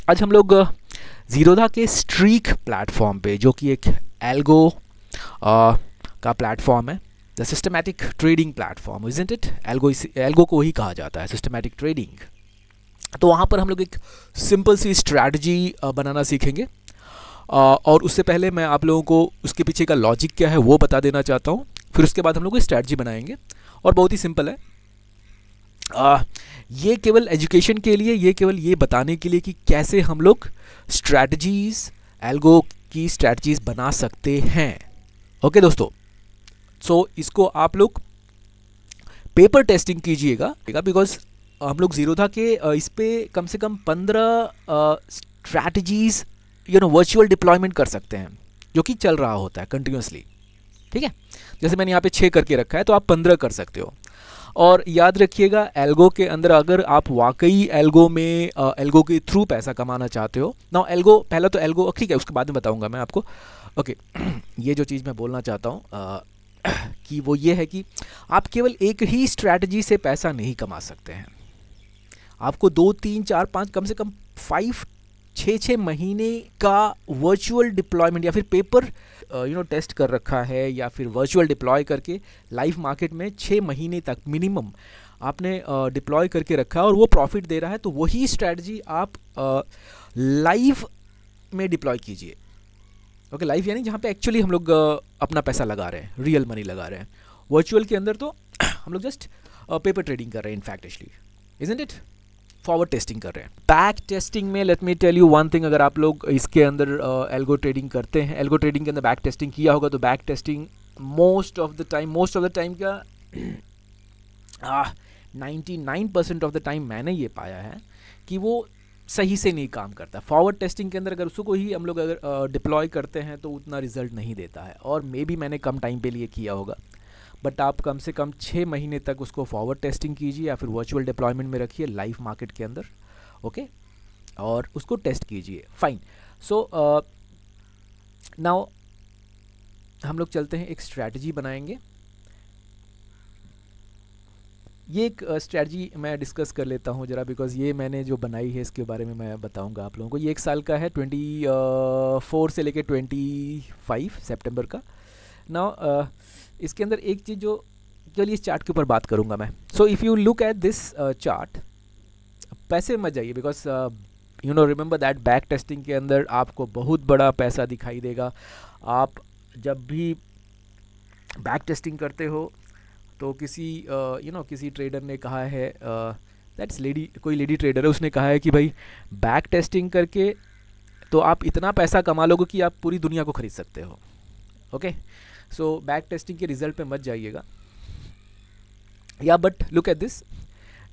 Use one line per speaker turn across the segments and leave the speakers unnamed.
आज हम लोग ज़ीरोधा के स्ट्रीक प्लेटफॉर्म पे, जो कि एक एल्गो का प्लेटफॉर्म है, the systematic trading platform, isn't it? Algo को ही कहा जाता है सिस्टमैटिक ट्रेडिंग। तो वहाँ पर हम लोग एक सिंपल सी स्ट्रैटेजी बनाना सीखेंगे, और उससे पहले मैं आप लोगों को उसके पीछे का लॉजिक क्या है वो बता देना चाहता हूँ। फिर उसके बाद हम लोग स्ट्रैटेजी बनाएंगे, और बहुत ही सिंपल है। ये केवल एजुकेशन के लिए, ये केवल ये बताने के लिए कि कैसे हम लोग स्ट्रैटेजीज, एल्गो की स्ट्रैटेजीज बना सकते हैं। ओके दोस्तों, सो इसको आप लोग पेपर टेस्टिंग कीजिएगा, बिकॉज हम लोग ज़ीरोधा के इस पे कम से कम 15 स्ट्रैटेजीज वर्चुअल डिप्लॉयमेंट कर सकते हैं, जो कि चल रहा होता है कंटिन्यूसली। ठीक है, जैसे मैंने यहाँ पे 6 करके रखा है, तो आप 15 कर सकते हो। और याद रखिएगा, एल्गो के अंदर अगर आप वाकई एल्गो में एल्गो के थ्रू पैसा कमाना चाहते हो ना, एल्गो पहला तो एल्गो ठीक है, उसके बाद में बताऊंगा मैं आपको। ओके ये जो चीज़ मैं बोलना चाहता हूँ कि वो ये है कि आप केवल एक ही स्ट्रैटेजी से पैसा नहीं कमा सकते हैं। आपको 2, 3, 4, 5, कम से कम 6 महीने का वर्चुअल डिप्लॉयमेंट, या फिर पेपर टेस्ट कर रखा है, या फिर वर्चुअल डिप्लॉय करके लाइव मार्केट में 6 महीने तक मिनिमम आपने डिप्लॉय करके रखा है, और वो प्रॉफिट दे रहा है, तो वही स्ट्रैटेजी आप लाइव में डिप्लॉय कीजिए। ओके, लाइव यानी जहाँ पे एक्चुअली हम लोग अपना पैसा लगा रहे हैं, रियल मनी लगा रहे हैं। वर्चुअल के अंदर तो हम लोग जस्ट पेपर ट्रेडिंग कर रहे हैं, in fact actually, isn't it? Forward testing कर रहे हैं। बैक टेस्टिंग में let me tell you one thing, अगर आप लोग इसके अंदर एल्गो ट्रेडिंग करते हैं, एल्गो ट्रेडिंग के अंदर बैक टेस्टिंग किया होगा, तो back testing most of the time का 99% ऑफ द टाइम मैंने ये पाया है कि वो सही से नहीं काम करता। फॉरवर्ड टेस्टिंग के अंदर अगर उसको ही हम लोग अगर डिप्लॉय करते हैं तो उतना रिजल्ट नहीं देता है, और मे बी मैंने कम टाइम पे लिए किया होगा। बट आप कम से कम 6 महीने तक उसको फॉरवर्ड टेस्टिंग कीजिए, या फिर वर्चुअल डिप्लॉयमेंट में रखिए लाइव मार्केट के अंदर। ओके, और उसको टेस्ट कीजिए। फाइन, सो नाउ हम लोग चलते हैं, एक स्ट्रैटेजी बनाएंगे। ये एक स्ट्रैटेजी मैं डिस्कस कर लेता हूँ ज़रा, बिकॉज ये मैंने जो बनाई है इसके बारे में मैं बताऊँगा आप लोगों को। ये 1 साल का है, 24 से लेके 25 सितंबर का। नाउ इसके अंदर एक चीज़ जो, चलिए इस चार्ट के ऊपर बात करूंगा मैं। So if you look at this chart, पैसे मत जाइए, because remember that back testing के अंदर आपको बहुत बड़ा पैसा दिखाई देगा। आप जब भी बैक टेस्टिंग करते हो तो किसी किसी ट्रेडर ने कहा है, दैट्स लेडी, कोई लेडी ट्रेडर है, उसने कहा है कि भाई बैक टेस्टिंग करके तो आप इतना पैसा कमा लोगे कि आप पूरी दुनिया को खरीद सकते हो। ओके, सो बैक टेस्टिंग के रिजल्ट पे मत जाइएगा। या बट लुक एट दिस,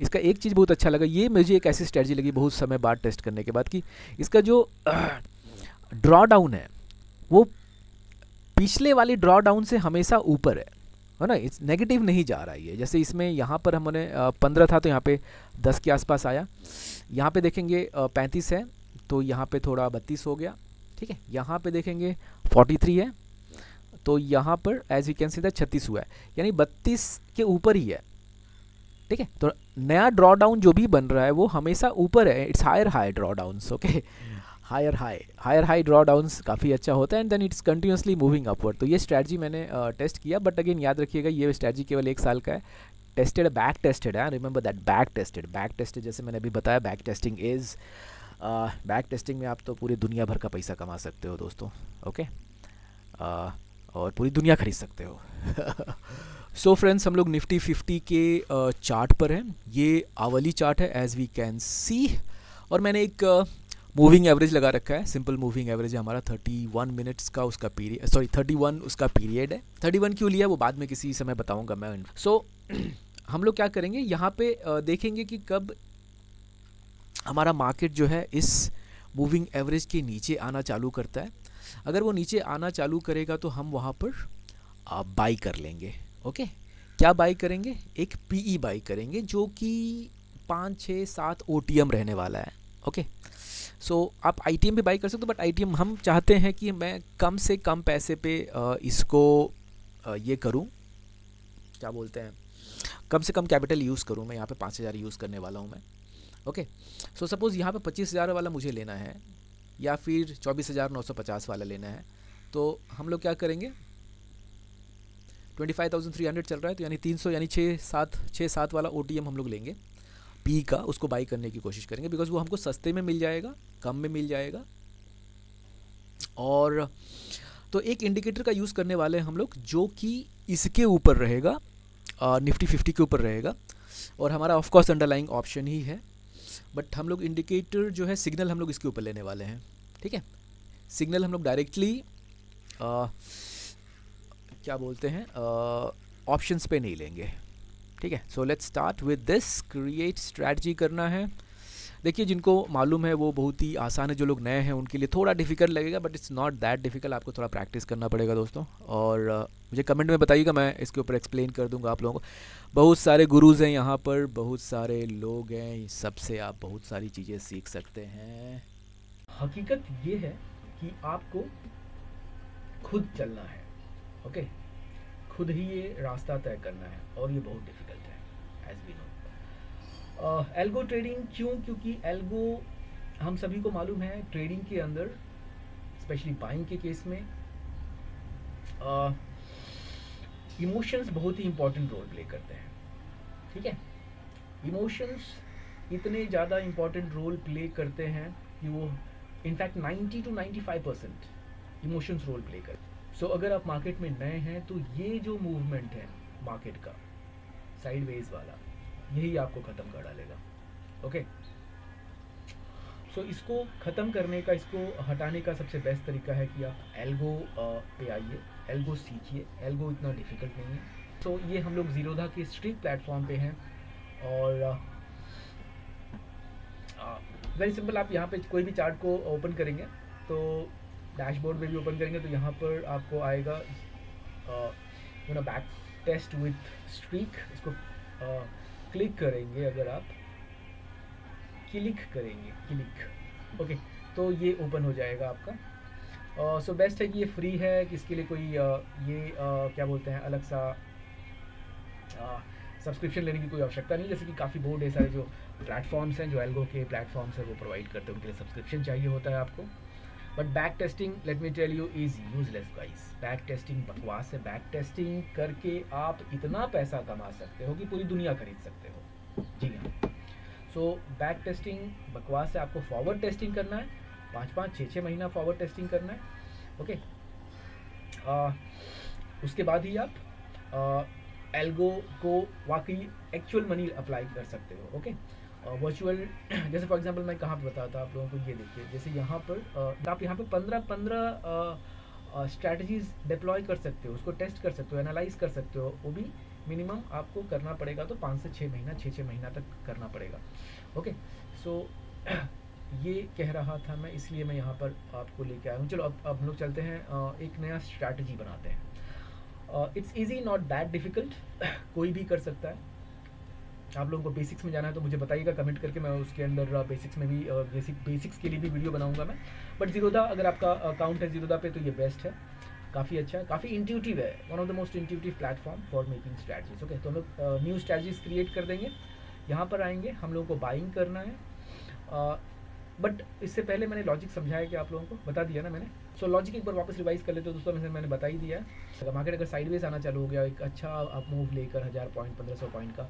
इसका एक चीज़ बहुत अच्छा लगा, ये मुझे एक ऐसी स्ट्रेटजी लगी बहुत समय बाद टेस्ट करने के बाद, कि इसका जो ड्रॉ डाउन है वो पिछले वाली ड्रॉ डाउन से हमेशा ऊपर है ना, इट्स नेगेटिव नहीं जा रहा है। जैसे इसमें यहाँ पर हमने 15 था तो यहाँ पे 10 के आसपास आया, यहाँ पे देखेंगे 35 है तो यहाँ पे थोड़ा 32 हो गया। ठीक है, यहाँ पे देखेंगे 43 है तो यहाँ पर as you can see that 36 हुआ है, यानी 32 के ऊपर ही है। ठीक है, तो नया ड्रॉ डाउन जो भी बन रहा है वो हमेशा ऊपर है, it's higher high drawdowns. Okay, higher high drawdowns काफ़ी अच्छा होता है, and then it's continuously moving upward. तो ये स्ट्रैटेजी मैंने टेस्ट किया, बट अगेन याद रखिएगा ये स्ट्रैटेजी केवल 1 साल का है। टेस्टेड, बैक टेस्टेड है, रिमेंबर दैट, बैक टेस्टेड जैसे मैंने अभी बताया, बैक टेस्टिंग में आप तो पूरी दुनिया भर का पैसा कमा सकते हो दोस्तों। ओके, और पूरी दुनिया खरीद सकते हो। सो फ्रेंड्स, हम लोग निफ्टी 50 के चार्ट पर हैं। ये आवली चार्ट है एज वी कैन सी, और मैंने एक मूविंग एवरेज लगा रखा है, सिंपल मूविंग एवरेज है हमारा 31 मिनट्स का, उसका पीरियड, सॉरी 31 उसका पीरियड है। 31 क्यों लिया वो बाद में किसी समय बताऊंगा मैं। सो हम लोग क्या करेंगे यहाँ पे देखेंगे कि कब हमारा मार्केट जो है इस मूविंग एवरेज के नीचे आना चालू करता है। अगर वो नीचे आना चालू करेगा तो हम वहाँ पर बाई कर लेंगे। ओके, क्या बाई करेंगे? एक पीई बाई करेंगे जो कि 5, 6, 7 OTM रहने वाला है। ओके, सो आप ITM भी बाई कर सकते हो, बट ITM हम चाहते हैं कि मैं कम से कम पैसे पे इसको ये करूं, क्या बोलते हैं, कम से कम कैपिटल यूज़ करूं। मैं यहाँ पे 5000 यूज़ करने वाला हूँ मैं। ओके, सो सपोज़ यहाँ पे 25,000 वाला मुझे लेना है या फिर 24,950 वाला लेना है, तो हम लोग क्या करेंगे, 25,300 चल रहा है तो यानी 300 यानी 6-7 वाला OTM हम लोग लेंगे पी का, उसको बाई करने की कोशिश करेंगे बिकॉज वो हमको सस्ते में मिल जाएगा, कम में मिल जाएगा। और तो एक इंडिकेटर का यूज़ करने वाले हैं हम लोग जो कि इसके ऊपर रहेगा, निफ्टी 50 के ऊपर रहेगा, और हमारा ऑफ कोर्स अंडरलाइंग ऑप्शन ही है, बट हम लोग इंडिकेटर जो है सिग्नल हम लोग इसके ऊपर लेने वाले हैं। ठीक है, सिग्नल हम लोग डायरेक्टली क्या बोलते हैं ऑप्शंस पे नहीं लेंगे। ठीक है, so let's start with this, create strategy करना है। देखिए जिनको मालूम है वो बहुत ही आसान है, जो लोग नए हैं उनके लिए थोड़ा डिफ़िकल्ट लगेगा, but it's not that difficult, आपको थोड़ा प्रैक्टिस करना पड़ेगा दोस्तों। और मुझे कमेंट में बताइएगा, मैं इसके ऊपर एक्सप्लेन कर दूंगा आप लोगों को। बहुत सारे गुरुज़ हैं यहाँ पर, बहुत सारे लोग हैं, सबसे आप बहुत सारी चीज़ें सीख सकते हैं। हकीकत ये है कि आपको खुद चलना है, ओके, खुद ही ये रास्ता तय करना है, और ये बहुत डिफ़िकल्ट है as we know. Algo trading क्यों? क्योंकि एल्गो हम सभी को मालूम है ट्रेडिंग के अंदर, स्पेशली बाइंग के केस में, इमोशंस बहुत ही इंपॉर्टेंट रोल प्ले करते हैं। ठीक है, इमोशंस इतने ज़्यादा इंपॉर्टेंट रोल प्ले करते हैं कि वो in fact 90 to 95% emotions role play करते हैं। सो अगर आप मार्केट में नए हैं तो ये जो मूवमेंट है मार्केट का साइडवेज वाला, यही आपको ख़त्म कर डालेगा। ओके, सो इसको ख़त्म करने का, इसको हटाने का सबसे बेस्ट तरीका है कि आप एल्गो पे आइए, एल्गो सीखिए। एल्गो इतना डिफ़िकल्ट नहीं है। सो ये हम लोग ज़ीरोधा के स्ट्रीट प्लेटफॉर्म पे हैं, और वेरी सिंपल, आप यहाँ पे कोई भी चार्ट को ओपन करेंगे तो डैशबोर्ड में भी ओपन करेंगे तो यहाँ पर आपको आएगा बैक टेस्ट विथ स्ट्रीक। इसको क्लिक करेंगे, अगर आप क्लिक करेंगे, क्लिक, ओके, तो ये ओपन हो जाएगा आपका। सो बेस्ट है कि ये फ्री है, कि इसके लिए कोई क्या बोलते हैं अलग सा सब्सक्रिप्शन लेने की कोई आवश्यकता नहीं। जैसे कि काफ़ी बहुत ढेर सारे जो प्लेटफॉर्म्स हैं, जो एल्गो के प्लेटफॉर्म्स हैं वो प्रोवाइड करते हैं, उनके लिए सब्सक्रिप्शन चाहिए होता है आपको। But back testing, let me tell you, is useless guys. Back testing बकवास है। बैक टेस्टिंग करके आप इतना पैसा कमा सकते हो कि पूरी दुनिया खरीद सकते हो। जी हाँ, सो बैक टेस्टिंग बकवास है। आपको फॉरवर्ड टेस्टिंग करना है, 5-5, 6-6 महीना फॉरवर्ड टेस्टिंग करना है। ओके, उसके बाद ही आप एल्गो को वाकई एक्चुअल मनी अप्लाई कर सकते हो। ओके, वर्चुअल जैसे फॉर एग्जांपल मैं कहाँ पे बताता आप लोगों को, ये देखिए, जैसे यहाँ पर आप यहाँ पे 15 स्ट्रैटेजीज डिप्लॉय कर सकते हो, उसको टेस्ट कर सकते हो, एनालाइज कर सकते हो। वो भी मिनिमम आपको करना पड़ेगा तो 5 से 6 महीना, 6 महीना तक करना पड़ेगा। ओके, सो ये कह रहा था मैं, इसलिए मैं यहाँ पर आपको लेके आया हूँ। चलो अब हम लोग चलते हैं, एक नया स्ट्रैटेजी बनाते हैं। It's easy, not that difficult, कोई भी कर सकता है। आप लोगों को बेसिक्स में जाना है तो मुझे बताइएगा कमेंट करके, मैं उसके अंदर बेसिक्स में भी बेसिक्स के लिए भी वीडियो बनाऊंगा मैं। बट ज़ीरोधा, अगर आपका अकाउंट है ज़ीरोधा पे तो ये बेस्ट है, काफ़ी अच्छा है, काफ़ी इंट्यूटिव है, one of the most intuitive platform for making strategies. Okay, तो हम लोग न्यू स्ट्रैटेजीज क्रिएट कर देंगे। यहाँ पर आएंगे, हम लोगों को बाइंग करना है। बट इससे पहले मैंने लॉजिक समझाया कि आप लोगों को बता दिया ना मैंने। सो लॉजिक एक बार वापस रिवाइज कर लेते हो दोस्तों, मैंने बता ही दिया है। अगर मार्केट अगर साइडवेज आना चालू हो गया, एक अच्छा आप मूव लेकर 1000 पॉइंट, 1500 पॉइंट का,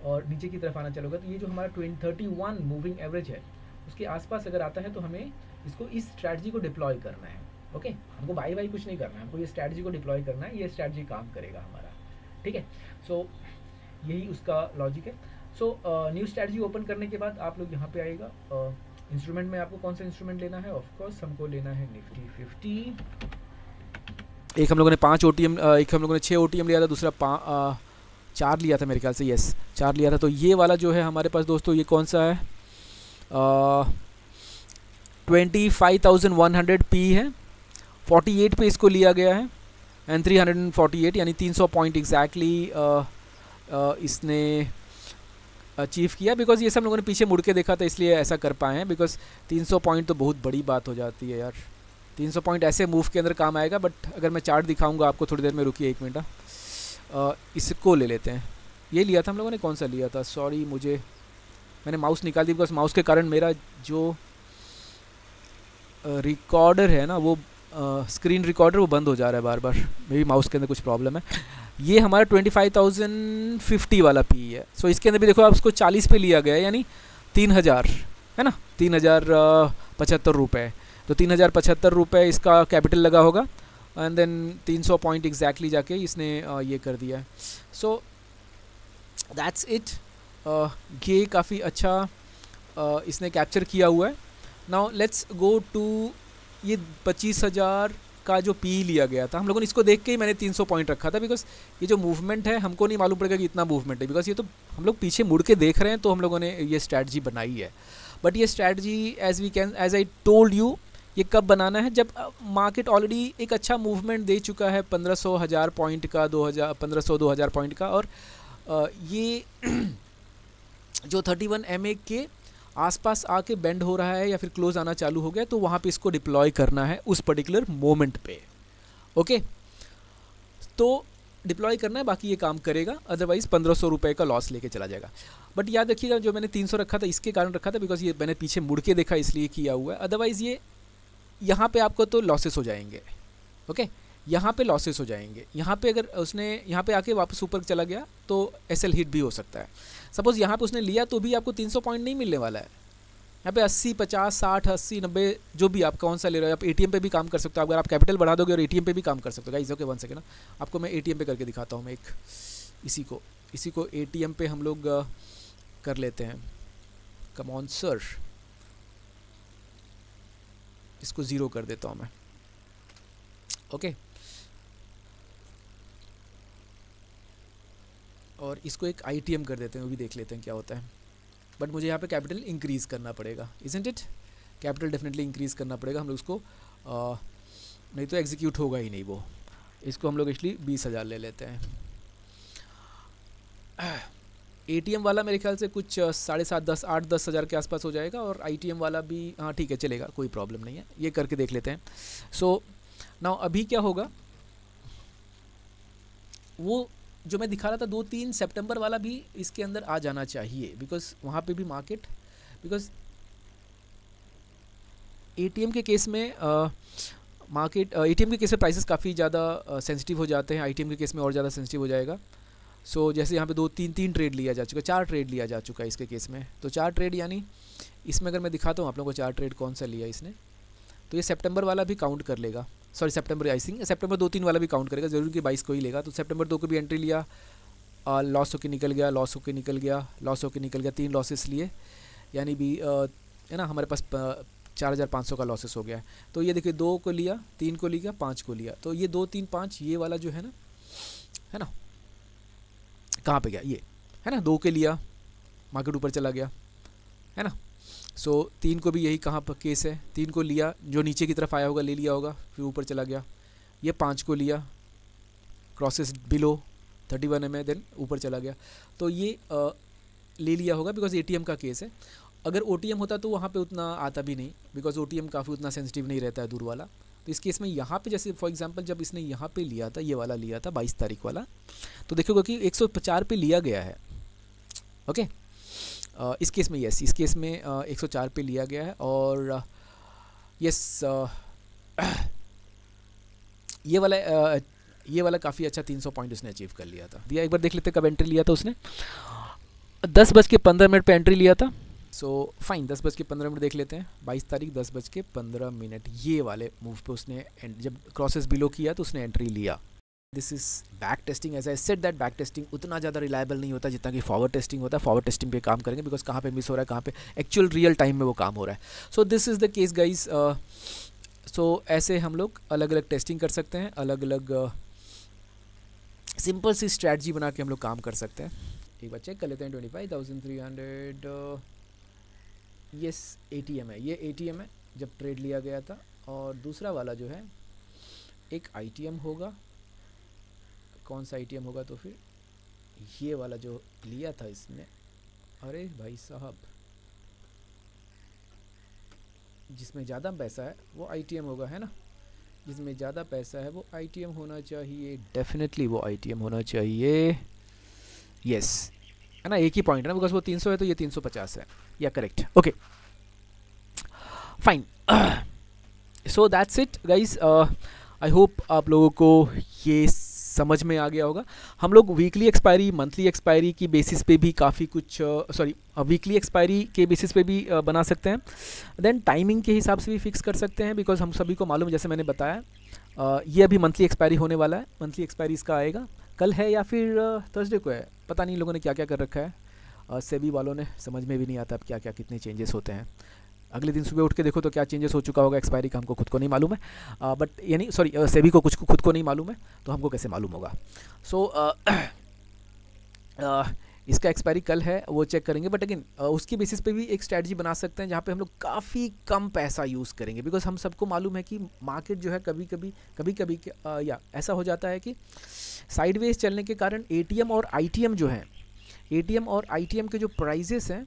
और नीचे की तरफ आना चालू होगा, तो ये जो हमारा 31 मूविंग एवरेज है उसके आसपास अगर आता है तो हमें इसको, इस स्ट्रैटेजी को डिप्लॉय करना है। ओके, हमको बाई कुछ नहीं करना है, हमको ये स्ट्रैटेजी को डिप्लॉय करना है, ये स्ट्रैटेजी काम करेगा हमारा। ठीक है, सो यही उसका लॉजिक है। सो न्यू स्ट्रैटेजी ओपन करने के बाद आप लोग यहाँ पे आएगा, इंस्ट्रूमेंट में आपको कौन सा इंस्ट्रूमेंट लेना है? ऑफ कोर्स हमको लेना है निफ्टी 50। एक हम लोगों ने 5 OTM, एक हम लोगों ने 6 OTM लिया था, दूसरा 4 लिया था मेरे ख्याल से, यस 4 लिया था। तो ये वाला जो है हमारे पास दोस्तों, ये कौन सा है? 25,100 P है, 48 पे इसको लिया गया है, एंड 348 यानी 300 पॉइंट एग्जैक्टली इसने अचीव किया। बिकॉज ये सब लोगों ने पीछे मुड़ के देखा था इसलिए ऐसा कर पाए हैं, बिकॉज 300 पॉइंट तो बहुत बड़ी बात हो जाती है यार। 300 पॉइंट ऐसे मूव के अंदर काम आएगा। बट अगर मैं चार्ट दिखाऊंगा आपको थोड़ी देर में, रुकिए 1 मिनट। इसको ले लेते हैं, ये लिया था हम लोगों ने, कौन सा लिया था, सॉरी मुझे मैंने माउस निकाल दी बिकॉज माउस के कारण मेरा जो रिकॉर्डर है ना वो स्क्रीन रिकॉर्डर वो बंद हो जा रहा है बार बार, मे बी माउस के अंदर कुछ प्रॉब्लम है। ये हमारा 25,050 वाला पी है। सो इसके अंदर भी देखो आप उसको 40 पे लिया गया है, यानी 3,000 है ना, 3,075 रुपये। तो 3,075 रुपये इसका कैपिटल लगा होगा एंड देन 300 पॉइंट एग्जैक्टली जाके इसने ये कर दिया है। So that's it. ये काफ़ी अच्छा इसने कैप्चर किया हुआ है। नाउ लेट्स गो टू ये 25,000 का जो पी लिया गया था, हम लोगों ने इसको देख के ही मैंने 300 पॉइंट रखा था बिकॉज ये जो मूवमेंट है हमको नहीं मालूम पड़ेगा कि इतना मूवमेंट है, बिकॉज ये तो हम लोग पीछे मुड़ के देख रहे हैं तो हम लोगों ने ये स्ट्रैटेजी बनाई है। बट ये strategy as I told you ये कब बनाना है, जब मार्केट ऑलरेडी एक अच्छा मूवमेंट दे चुका है 1,500 पॉइंट का, 1,500-2,000 पॉइंट का, और ये जो 31 MA के आसपास आके बेंड हो रहा है या फिर क्लोज आना चालू हो गया, तो वहाँ पे इसको डिप्लॉय करना है उस पर्टिकुलर मोमेंट पे। ओके, तो डिप्लॉय करना है, बाकी ये काम करेगा, अदरवाइज़ 1,500 रुपये का लॉस लेके चला जाएगा। बट याद रखिएगा जो मैंने 300 रखा था इसके कारण रखा था बिकॉज ये मैंने पीछे मुड़ के देखा इसलिए किया हुआ है, अदरवाइज़ ये यहाँ पे आपको तो लॉसेस हो जाएंगे। ओके, यहाँ पे लॉसेस हो जाएंगे, यहाँ पे अगर उसने यहाँ पे आके वापस ऊपर चला गया तो एसएल हिट भी हो सकता है। सपोज़ यहाँ पे उसने लिया तो भी आपको 300 पॉइंट नहीं मिलने वाला है, यहाँ पे 80, 50, 60, 80, 90 जो भी आप कौन सा ले रहे हो, आप एटीएम पे भी काम कर सकते हो, अगर आप कैपिटल बढ़ा दोगे और एटीएम पे भी काम कर सकते हो। गाइस ओके, 1 सेकेंड ना, आपको मैं एटीएम पे करके दिखाता हूँ। मैं एक इसी को एटीएम पे हम लोग कर लेते हैं। कम ऑन सर, इसको 0 कर देता हूँ मैं। ओके, और इसको एक आईटीएम कर देते हैं, वो भी देख लेते हैं क्या होता है। बट मुझे यहाँ पे कैपिटल इंक्रीज़ करना पड़ेगा, isn't it? Capital definitely increase करना पड़ेगा हम लोग उसको, नहीं तो एग्जीक्यूट होगा ही नहीं वो। इसको हम लोग एक्चुअली 20,000 ले लेते हैं। एटीएम वाला मेरे ख्याल से कुछ 7.5, 10, 8-10 हज़ार के आसपास हो जाएगा, और आईटीएम वाला भी हाँ ठीक है चलेगा, कोई प्रॉब्लम नहीं है, ये करके देख लेते हैं। सो नाउ अभी क्या होगा, वो जो मैं दिखा रहा था 2-3 सितंबर वाला भी इसके अंदर आ जाना चाहिए, बिकॉज वहाँ पे भी मार्केट, बिकॉज एटीएम के केस में मार्केट, एटीएम के केस में प्राइसेस काफ़ी ज़्यादा सेंसिटिव हो जाते हैं, आईटीएम के केस में और ज़्यादा सेंसिटिव हो जाएगा। सो जैसे यहाँ पे 2-3 ट्रेड लिया जा चुका है, 4 ट्रेड लिया जा चुका है इसके केस में, तो 4 ट्रेड, यानी इसमें अगर मैं दिखाता हूँ आप लोगों को 4 ट्रेड कौन सा लिया इसने, तो ये सितंबर वाला भी काउंट कर लेगा, सॉरी सितंबर, आई थिंक सितंबर 2-3 वाला भी काउंट करेगा, जरूर कि 22 को ही लेगा। तो सितंबर 2 को भी एंट्री लिया, लॉस होकर निकल गया, लॉस होकर निकल गया, लॉस होकर निकल गया, 3 लॉसेस लिए, यानी भी है ना हमारे पास 4,500 का लॉसेस हो गया है। तो ये देखिए 2 को लिया, 3 को लिया, 5 को लिया, तो ये 2, 3, 5 ये वाला जो है ना कहाँ पे गया, ये है ना 2 के लिया, मार्केट ऊपर चला गया, है ना। सो 3 को भी यही कहाँ पर केस है, 3 को लिया, जो नीचे की तरफ आया होगा ले लिया होगा, फिर ऊपर चला गया। ये 5 को लिया, क्रॉसेस बिलो 31 MA, देन ऊपर चला गया, तो ये ले लिया होगा बिकॉज एटीएम का केस है। अगर ओटीएम होता तो वहाँ पे उतना आता भी नहीं, बिकॉज ओटीएम काफ़ी उतना सेंसिटिव नहीं रहता है दूर वाला। तो इस केस में यहाँ पे जैसे फॉर एग्जांपल जब इसने यहाँ पे लिया था, ये वाला लिया था 22 तारीख वाला, तो देखोगे कि 104 पे लिया गया है। ओके, इस केस में यस, इस केस में 104 पे लिया गया है, और यस ये वाला काफ़ी अच्छा 300 पॉइंट उसने अचीव कर लिया था। दिया एक बार देख लेते कब एंट्री लिया था उसने, 10:15 पे एंट्री लिया था। सो फाइन, 10:15 देख लेते हैं, 22 तारीख 10:15, ये वाले मूव पे उसने जब क्रॉसेस बिलो किया तो उसने एंट्री लिया। This is back testing, as I said that back testing उतना ज़्यादा रिलायबल नहीं होता जितना कि फॉरवर्ड टेस्टिंग होता है। फॉरवर्ड टेस्टिंग पे काम करेंगे बिकॉज कहाँ पे मिस हो रहा है, कहाँ पे एक्चुअल रियल टाइम में वो काम हो रहा है। So this is the case guys. So ऐसे हम लोग अलग अलग टेस्टिंग कर सकते हैं, अलग अलग सिंपल सी स्ट्रैटेजी बना के हम लोग काम कर सकते हैं। एक बार चेक कर लेते हैं, 25,300 यस एटीएम है, ये एटीएम है जब ट्रेड लिया गया था, और दूसरा वाला जो है एक आईटीएम होगा। कौन सा आईटीएम होगा, तो फिर ये वाला जो लिया था इसने, अरे भाई साहब जिसमें ज़्यादा पैसा है वो आईटीएम होगा, है ना, जिसमें ज़्यादा पैसा है वो आईटीएम होना चाहिए, डेफिनेटली वो आईटीएम होना चाहिए, यस है ना, एक ही पॉइंट है ना, बिकॉज वो 300 है तो ये 350 है, या correct, okay fine. So that's it guys, I hope आप लोगों को ये समझ में आ गया होगा। हम लोग वीकली एक्सपायरी, मंथली एक्सपायरी की बेसिस पे भी काफ़ी कुछ, वीकली एक्सपायरी के बेसिस पे भी बना सकते हैं। देन टाइमिंग के हिसाब से भी फिक्स कर सकते हैं, बिकॉज हम सभी को मालूम है, जैसे मैंने बताया ये अभी मंथली एक्सपायरी होने वाला है। मंथली एक्सपायरी इसका आएगा कल है या फिर थर्सडे को है, पता नहीं लोगों ने क्या क्या कर रखा है, सेबी वालों ने, समझ में भी नहीं आता अब क्या क्या कितने चेंजेस होते हैं। अगले दिन सुबह उठ के देखो तो क्या चेंजेस हो चुका होगा एक्सपायरी का, हमको खुद को नहीं मालूम है, बट यानी सॉरी सेबी को कुछ खुद को नहीं मालूम है, तो हमको कैसे मालूम होगा। सो इसका एक्सपायरी कल है, वो चेक करेंगे, बट अगेन उसकी बेसिस पे भी एक स्ट्रैटेजी बना सकते हैं जहाँ पे हम लोग काफ़ी कम पैसा यूज़ करेंगे, बिकॉज हम सबको मालूम है कि मार्केट जो है कभी कभी या ऐसा हो जाता है कि साइडवेज चलने के कारण एटीएम और आईटीएम जो है, एटीएम और आईटीएम के जो प्राइजेस हैं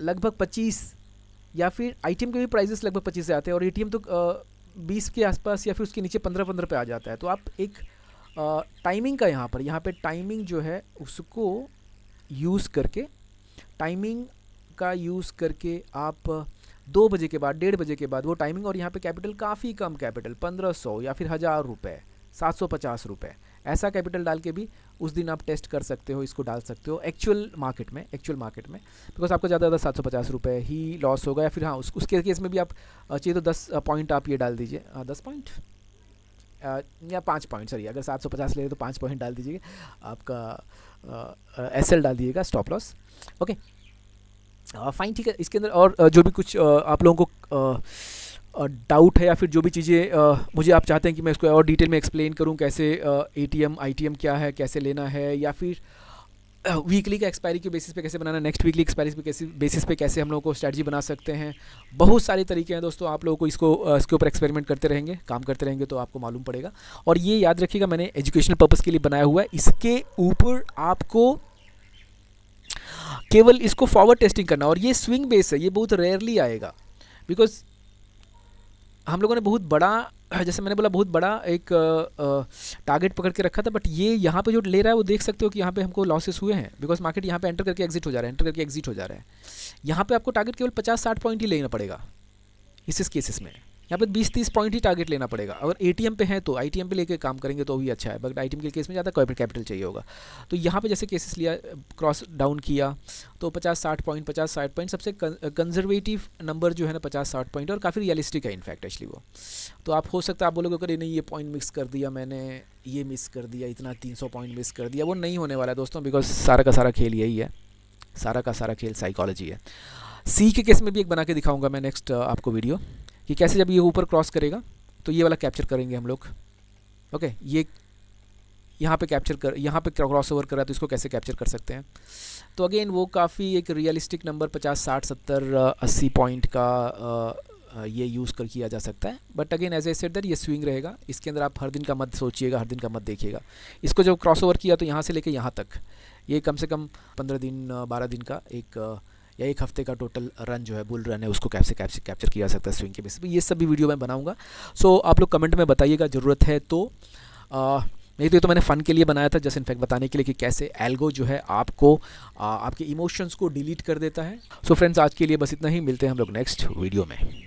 लगभग 25, या फिर आईटीएम के भी प्राइजेस लगभग 25 से आते हैं और एटीएम तो 20 के आसपास या फिर उसके नीचे 15 पे आ जाता है। तो आप एक टाइमिंग का यहाँ पे टाइमिंग जो है उसको यूज़ करके, टाइमिंग का यूज़ करके आप 2 बजे के बाद, 1:30 बजे के बाद वो टाइमिंग, और यहाँ पे कैपिटल काफ़ी कम कैपिटल 1500 या फिर 1000 रुपये, 750 रुपये, ऐसा कैपिटल डाल के भी उस दिन आप टेस्ट कर सकते हो, इसको डाल सकते हो एक्चुअल मार्केट में, बिकॉज आपको ज़्यादा 750 रुपये ही लॉस होगा। या फिर हाँ उसके केस में भी आप चाहिए तो 10 पॉइंट आप ये डाल दीजिए, 10 पॉइंट या 5 पॉइंट, सॉरी अगर 750 ले तो 5 पॉइंट डाल दीजिए, आपका एसएल डाल दीजिएगा, स्टॉप लॉस, ओके फाइन, ठीक है। इसके अंदर और जो भी कुछ आप लोगों को डाउट है या फिर जो भी चीज़ें मुझे आप चाहते हैं कि मैं इसको और डिटेल में एक्सप्लेन करूं, कैसे एटीएम आईटीएम क्या है, कैसे लेना है, या फिर वीकली का एक्सपायरी के बेसिस पे कैसे बनाना, नेक्स्ट वीकली एक्सपायरी पे कैसे बेसिस पे कैसे हम लोग को स्ट्रैटेजी बना सकते हैं, बहुत सारे तरीके हैं दोस्तों। आप लोगों को इसके ऊपर एक्सपेरिमेंट करते रहेंगे, काम करते रहेंगे तो आपको मालूम पड़ेगा। और ये याद रखिएगा मैंने एजुकेशनल पर्पज़ के लिए बनाया हुआ है, इसके ऊपर आपको केवल इसको फॉरवर्ड टेस्टिंग करना, और ये स्विंग बेस है, ये बहुत रेयरली आएगा, बिकॉज हम लोगों ने बहुत बड़ा, जैसे मैंने बोला, बहुत बड़ा एक टारगेट पकड़ के रखा था, बट ये यहाँ पे जो ले रहा है वो देख सकते हो कि यहाँ पे हमको लॉसेस हुए हैं, बिकॉज मार्केट यहाँ पे एंटर करके एग्जिट हो जा रहा है, यहाँ पे आपको टारगेट केवल 50-60 पॉइंट ही लेना पड़ेगा इस केसेस में, यहाँ पे 20-30 पॉइंट ही टारगेट लेना पड़ेगा। अगर एटीएम पे है तो आईटीएम पे लेके काम करेंगे तो भी अच्छा है, बट आईटीएम के केस में ज़्यादा कैपिटल चाहिए होगा। तो यहाँ पे जैसे केसेस लिया, क्रॉस डाउन किया तो 50-60 पॉइंट सबसे कंजर्वेटिव नंबर जो है ना 50-60 पॉइंट, और काफ़ी रियलिस्टिक है इनफैक्ट एक्चुअली वो। तो आप हो सकता है आप बोलोगे अगर नहीं ये पॉइंट मिस कर दिया मैंने, ये मिस कर दिया, इतना 300 पॉइंट मिस कर दिया, वो नहीं होने वाला है दोस्तों, बिकॉज सारा का सारा खेल यही है, सारा का सारा खेल साइकोलॉजी है। सी के केस में भी एक बना के दिखाऊंगा मैं नेक्स्ट आपको वीडियो, कि कैसे जब ये ऊपर क्रॉस करेगा तो ये वाला कैप्चर करेंगे हम लोग, ओके ये यहाँ पे यहाँ पे क्रॉस ओवर कर रहा है तो इसको कैसे कैप्चर कर सकते हैं। तो अगेन वो काफ़ी एक रियलिस्टिक नंबर 50, 60, 70, 80 पॉइंट का ये यूज़ कर किया जा सकता है। But again as I said that ये स्विंग रहेगा, इसके अंदर आप हर दिन का मत सोचिएगा, हर दिन का मत देखिएगा। इसको जब क्रॉस ओवर किया तो यहाँ से लेके यहाँ तक ये कम से कम 15 दिन 12 दिन का या एक हफ्ते का टोटल रन जो है, बुल रन है, उसको कैसे कैप्चर किया जा सकता है स्विंग के बेसिस पे। ये सभी वीडियो मैं बनाऊंगा, सो आप लोग कमेंट में बताइएगा ज़रूरत है तो। नहीं तो ये तो मैंने फ़न के लिए बनाया था, जस्ट इनफैक्ट बताने के लिए कि कैसे एल्गो जो है आपको आपके इमोशंस को डिलीट कर देता है। सो फ्रेंड्स आज के लिए बस इतना ही, मिलते हैं हम लोग नेक्स्ट वीडियो में।